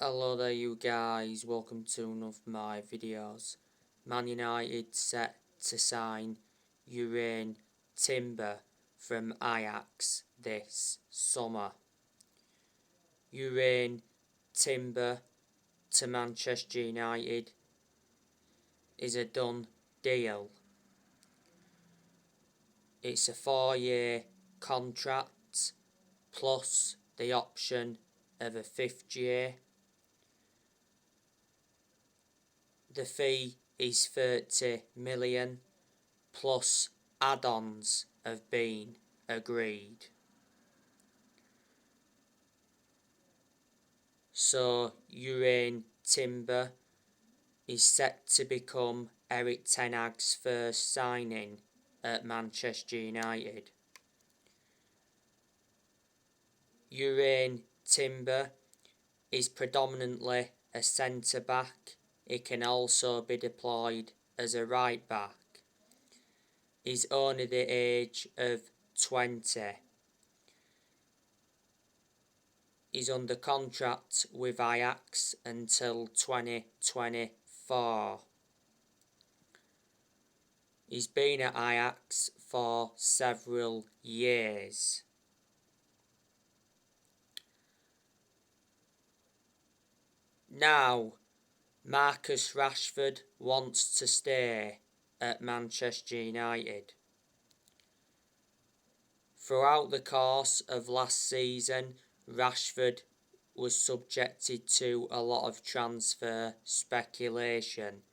Hello there you guys, welcome to one of my videos. Man United set to sign Jurrien Timber from Ajax this summer. Jurrien Timber to Manchester United is a done deal. It's a 4-year contract plus the option of a 5th year. The fee is 30 million plus add-ons have been agreed. So Jurrien Timber is set to become Erik ten Hag's first signing at Manchester United. Jurrien Timber is predominantly a centre-back. He can also be deployed as a right-back. He's only the age of 20. He's under contract with Ajax until 2024. He's been at Ajax for several years. Now, Marcus Rashford wants to stay at Manchester United. Throughout the course of last season, Rashford was subjected to a lot of transfer speculation.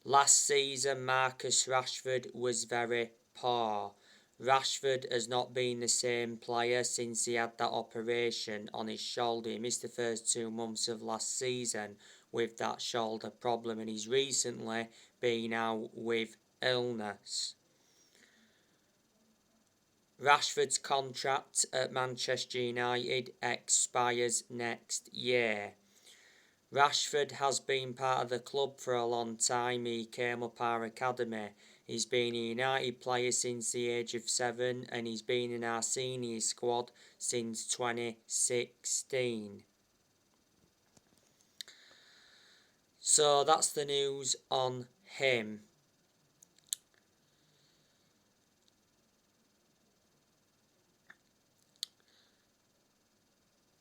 Last season, Marcus Rashford was very poor. Rashford has not been the same player since he had that operation on his shoulder. He missed the first 2 months of last season with that shoulder problem, and he's recently been out with illness. Rashford's contract at Manchester United expires next year. Rashford has been part of the club for a long time. He came up our academy. He's been a United player since the age of 7 and he's been in our senior squad since 2016. So that's the news on him.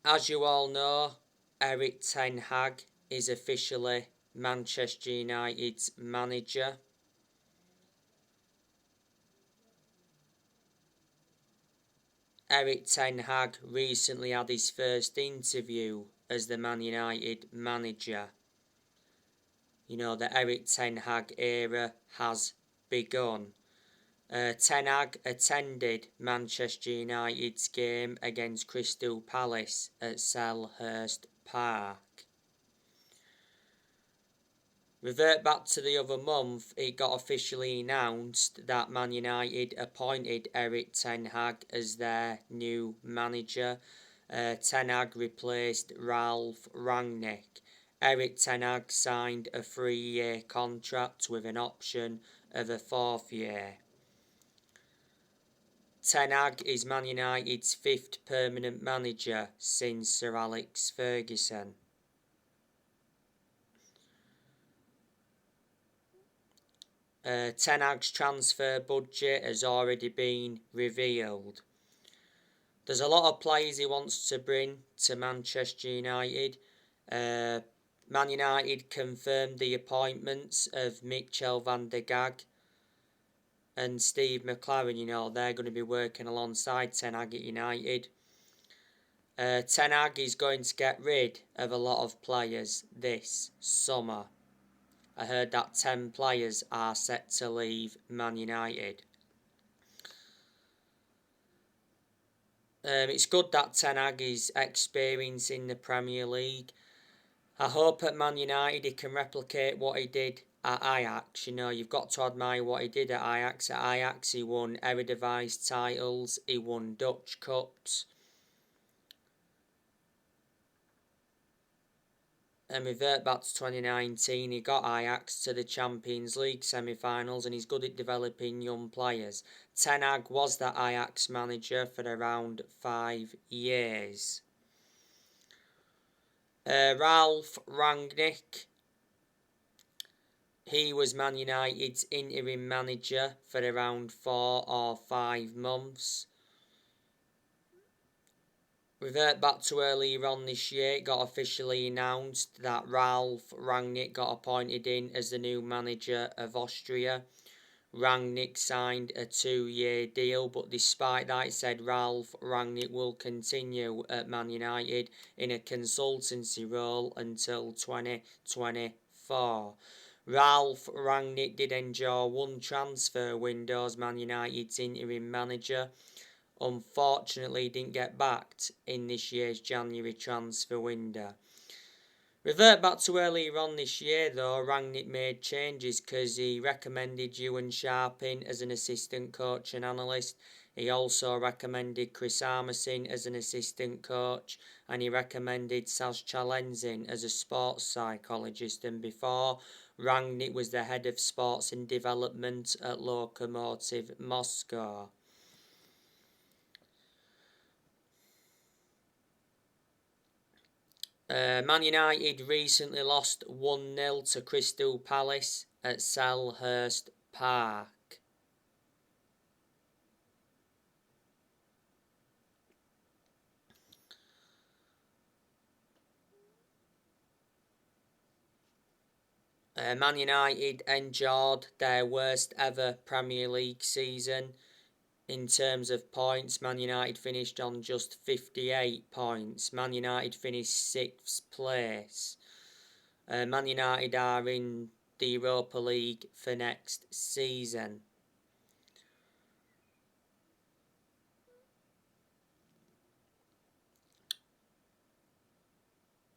As you all know, Erik ten Hag is officially Manchester United's manager. Erik ten Hag recently had his first interview as the Man United manager. You know, the Erik ten Hag era has begun. Ten Hag attended Manchester United's game against Crystal Palace at Selhurst Park. Revert back to the other month, it got officially announced that Man United appointed Erik ten Hag as their new manager. Ten Hag replaced Ralf Rangnick. Erik ten Hag signed a 3-year contract with an option of a 4th year. Ten Hag is Man United's 5th permanent manager since Sir Alex Ferguson. Ten Hag's transfer budget has already been revealed. There's a lot of players he wants to bring to Manchester United. Man United confirmed the appointments of Michel van der Gaag and Steve McLaren. You know, they're going to be working alongside Ten Hag at United. Ten Hag is going to get rid of a lot of players this summer. I heard that 10 players are set to leave Man United. It's good that Ten Hag is experienced in the Premier League. I hope at Man United he can replicate what he did at Ajax. You know, you've got to admire what he did at Ajax. At Ajax, he won Eredivisie titles, he won Dutch Cups. And revert back to 2019, he got Ajax to the Champions League semi-finals and he's good at developing young players. Ten Hag was the Ajax manager for around 5 years. Ralph Rangnick. He was Man United's interim manager for around 4 or 5 months. Revert back to earlier on this year, it got officially announced that Ralph Rangnick got appointed in as the new manager of Austria. Rangnick signed a 2-year deal, but despite that, it said Ralph Rangnick will continue at Man United in a consultancy role until 2024. Ralph Rangnick did endure one transfer window as Man United's interim manager. Unfortunately, he didn't get backed in this year's January transfer window. Revert back to earlier on this year though, Rangnick made changes because he recommended Ewan Sharping as an assistant coach and analyst. He also recommended Chris Armisen as an assistant coach, and he recommended Saz Chalenzin as a sports psychologist. And before, Rangnick was the head of sports and development at Lokomotiv Moscow. Man United recently lost 1-0 to Crystal Palace at Selhurst Park. Man United endured their worst ever Premier League season. In terms of points, Man United finished on just 58 points. Man United finished 6th place. Man United are in the Europa League for next season.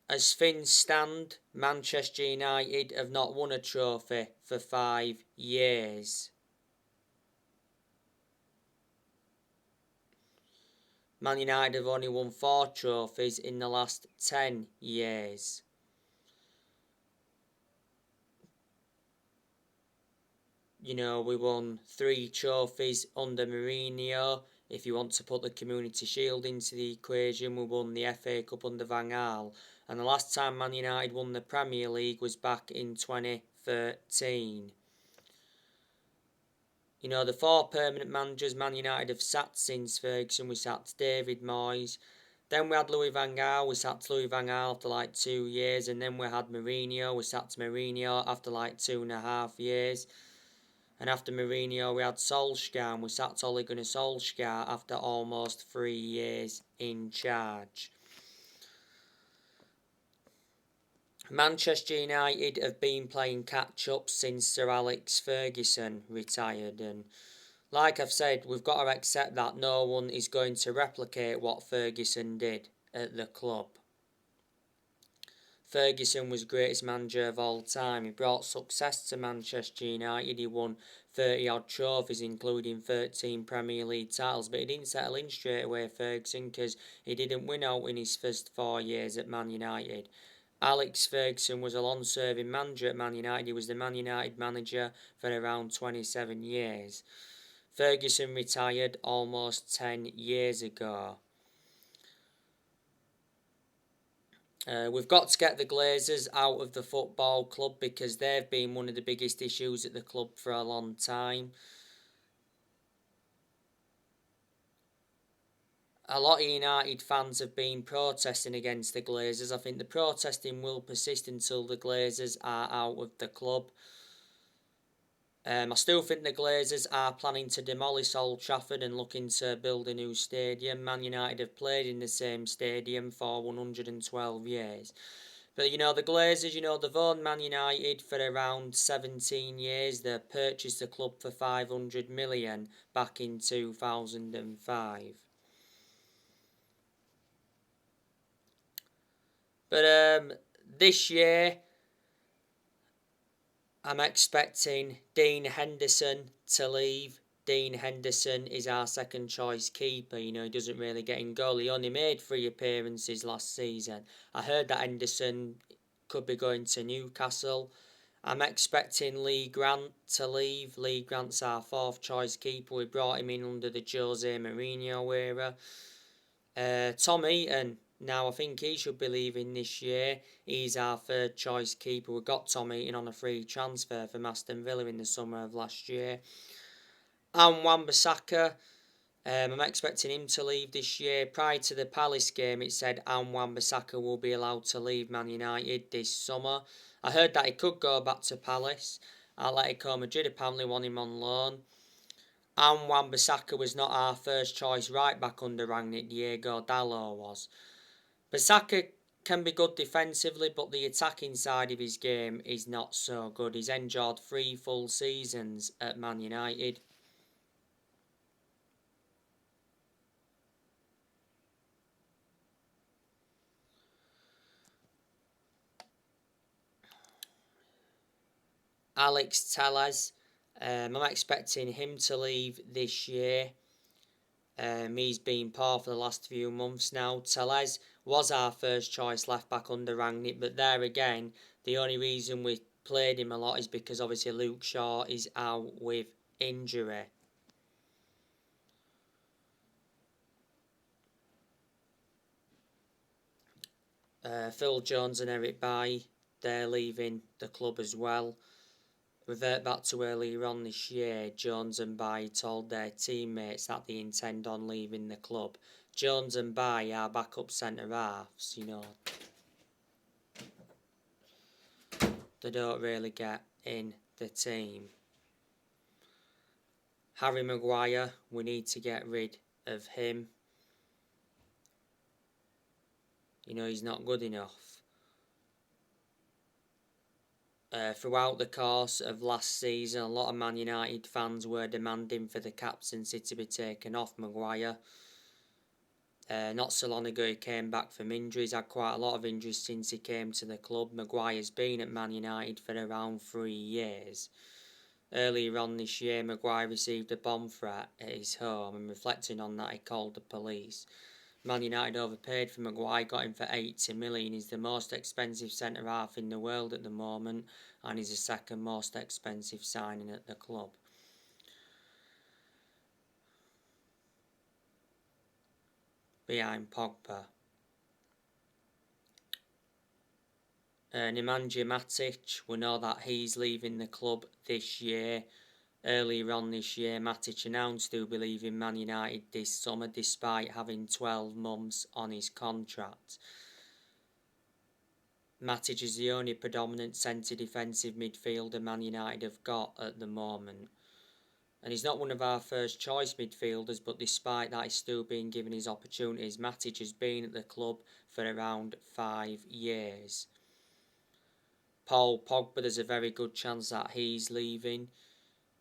As things stand, Manchester United have not won a trophy for 5 years. Man United have only won 4 trophies in the last 10 years. You know, we won 3 trophies under Mourinho. If you want to put the Community Shield into the equation, we won the FA Cup under Van Gaal. And the last time Man United won the Premier League was back in 2013. You know, the 4 permanent managers Man United have sat since Ferguson. We sacked David Moyes. Then we had Louis Van Gaal. We sacked Louis Van Gaal after like 2 years. And then we had Mourinho. We sacked Mourinho after like 2.5 years. And after Mourinho, we had Solskjaer, and we sacked Ole Gunnar Solskjaer after almost 3 years in charge. Manchester United have been playing catch-up since Sir Alex Ferguson retired. And like I've said, we've got to accept that no one is going to replicate what Ferguson did at the club. Ferguson was the greatest manager of all time. He brought success to Manchester United. He won 30-odd trophies, including 13 Premier League titles. But he didn't settle in straight away, Ferguson, because he didn't win out in his first 4 years at Man United. Alex Ferguson was a long-serving manager at Man United. He was the Man United manager for around 27 years. Ferguson retired almost 10 years ago. We've got to get the Glazers out of the football club because they've been one of the biggest issues at the club for a long time. A lot of United fans have been protesting against the Glazers. I think the protesting will persist until the Glazers are out of the club. I still think the Glazers are planning to demolish Old Trafford and looking to build a new stadium. Man United have played in the same stadium for 112 years. But, you know, the Glazers, you know, they've owned Man United for around 17 years. They purchased the club for $500 million back in 2005. But this year, I'm expecting Dean Henderson to leave. Dean Henderson is our second choice keeper. You know, he doesn't really get in goal. He only made 3 appearances last season. I heard that Henderson could be going to Newcastle. I'm expecting Lee Grant to leave. Lee Grant's our 4th choice keeper. We brought him in under the Jose Mourinho era. Tom Heaton Now, I think he should be leaving this year. He's our third choice keeper. We got Tom Heaton on a free transfer from Aston Villa in the summer of last year. And Wan-Bissaka, I'm expecting him to leave this year. Prior to the Palace game, it said Wan-Bissaka will be allowed to leave Man United this summer. I heard that he could go back to Palace. Atletico Madrid apparently want him on loan. And Wan-Bissaka was not our first choice right back under Rangnick. Diego Dalot was. Bissaka can be good defensively, but the attacking side of his game is not so good. He's endured 3 full seasons at Man United. Alex Telles, I'm expecting him to leave this year. He's been poor for the last few months now. Telles was our first choice left back under Rangnick, but there again, the only reason we played him a lot is because obviously Luke Shaw is out with injury. Phil Jones and Eric Bailly, they're leaving the club as well. Revert back to earlier on this year, Jones and Bailly told their teammates that they intend on leaving the club. Jones and Bailly are backup centre-halves, They don't really get in the team. Harry Maguire, we need to get rid of him. He's not good enough. Throughout the course of last season, a lot of Man United fans were demanding for the captaincy to be taken off Maguire. Not so long ago he came back from injuries, had quite a lot of injuries since he came to the club. Maguire's been at Man United for around 3 years. Earlier on this year, Maguire received a bomb threat at his home, and reflecting on that, he called the police. Man United overpaid for Maguire, got him for 80 million. He's the most expensive centre-half in the world at the moment, and he's the second most expensive signing at the club. Behind Pogba. Nemanja Matic, we know that he's leaving the club this year. Earlier on this year, Matic announced he'll be leaving Man United this summer despite having 12 months on his contract. Matic is the only predominant centre defensive midfielder Man United have got at the moment. And he's not one of our first choice midfielders, but despite that he's still being given his opportunities. Matic has been at the club for around 5 years. Paul Pogba, there's a very good chance that he's leaving.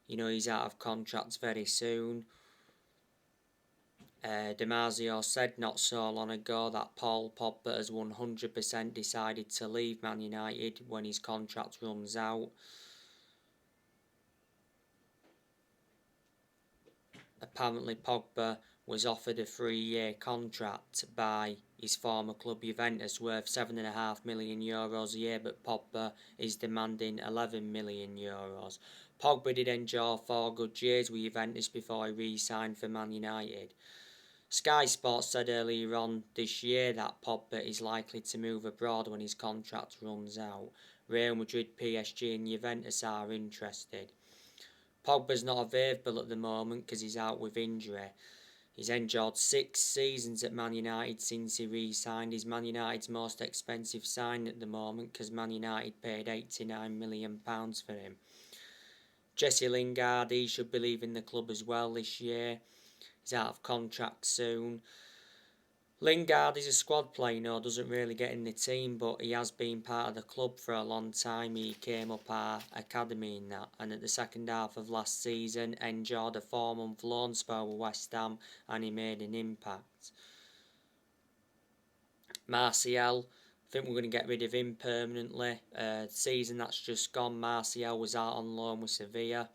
He's out of contract very soon. Damasio said not so long ago that Paul Pogba has 100% decided to leave Man United when his contract runs out. Apparently Pogba was offered a 3-year contract by his former club Juventus worth €7.5 million a year, but Pogba is demanding €11 million. Pogba did endure 4 good years with Juventus before he re-signed for Man United. Sky Sports said earlier on this year that Pogba is likely to move abroad when his contract runs out. Real Madrid, PSG and Juventus are interested. Pogba's not available at the moment because he's out with injury. He's endured 6 seasons at Man United since he re-signed. He's Man United's most expensive sign at the moment because Man United paid £89 million for him. Jesse Lingard, he should be leaving the club as well this year. He's out of contract soon. Lingard is a squad player, doesn't really get in the team, but he has been part of the club for a long time. He came up our academy in that, and at the second half of last season, endured a 4-month loan spell with West Ham, and he made an impact. Martial, I think we're going to get rid of him permanently. The season that's just gone, Martial was out on loan with Sevilla.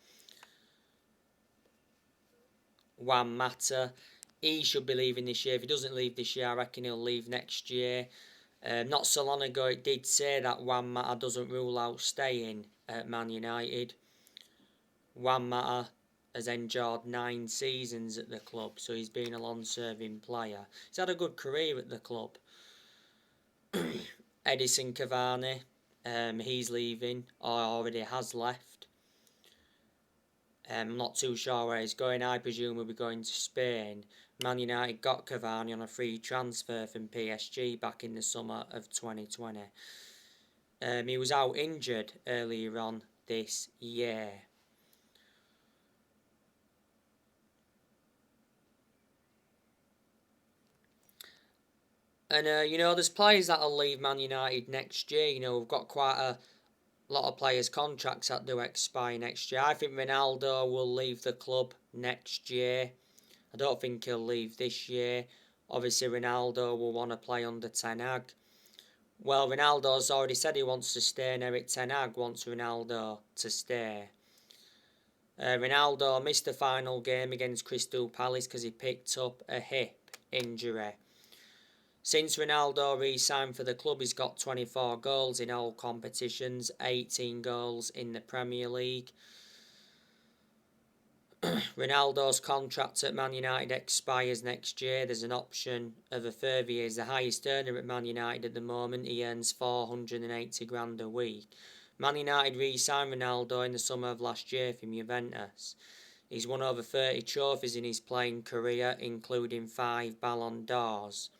Juan Mata, he should be leaving this year. If he doesn't leave this year, I reckon he'll leave next year. Not so long ago, it did say that Juan Mata doesn't rule out staying at Man United. Juan Mata has endured 9 seasons at the club, so he's been a long-serving player. He's had a good career at the club. Edison Cavani, he's leaving, or already has left. I'm not too sure where he's going. I presume he'll be going to Spain. Man United got Cavani on a free transfer from PSG back in the summer of 2020. He was out injured earlier on this year. And, there's players that'll leave Man United next year. We've got quite a lot of players' contracts that do expire next year. I think Ronaldo will leave the club next year. I don't think he'll leave this year. Obviously, Ronaldo will want to play under Ten Hag. Well, Ronaldo's already said he wants to stay, and Eric Ten Hag wants Ronaldo to stay. Ronaldo missed the final game against Crystal Palace because he picked up a hip injury. Since Ronaldo re-signed for the club, he's got 24 goals in all competitions, 18 goals in the Premier League. Ronaldo's contract at Man United expires next year. There's an option of a further year. He's the highest earner at Man United at the moment. He earns 480 grand a week. Man United re-signed Ronaldo in the summer of last year from Juventus. He's won over 30 trophies in his playing career, including 5 Ballon d'Ors.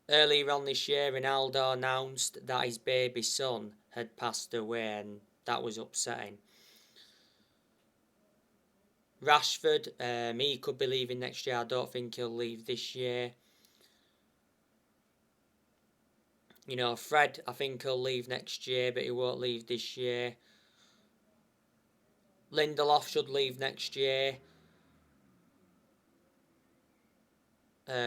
Earlier on this year, Ronaldo announced that his baby son had passed away, and that was upsetting. Rashford, he could be leaving next year. I don't think he'll leave this year. Fred, I think he'll leave next year, but he won't leave this year. Lindelof should leave next year.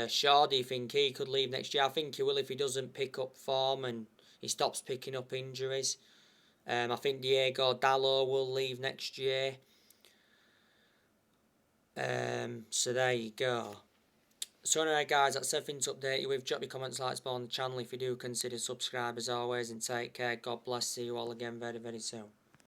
Shaw, do you think he could leave next year? I think he will if he doesn't pick up form and he stops picking up injuries. I think Diego Dallo will leave next year. So there you go. So anyway guys, that's everything to update you with. Drop your comments, like, on the channel if you do consider subscribe as always, and take care. God bless. See you all again very, very soon.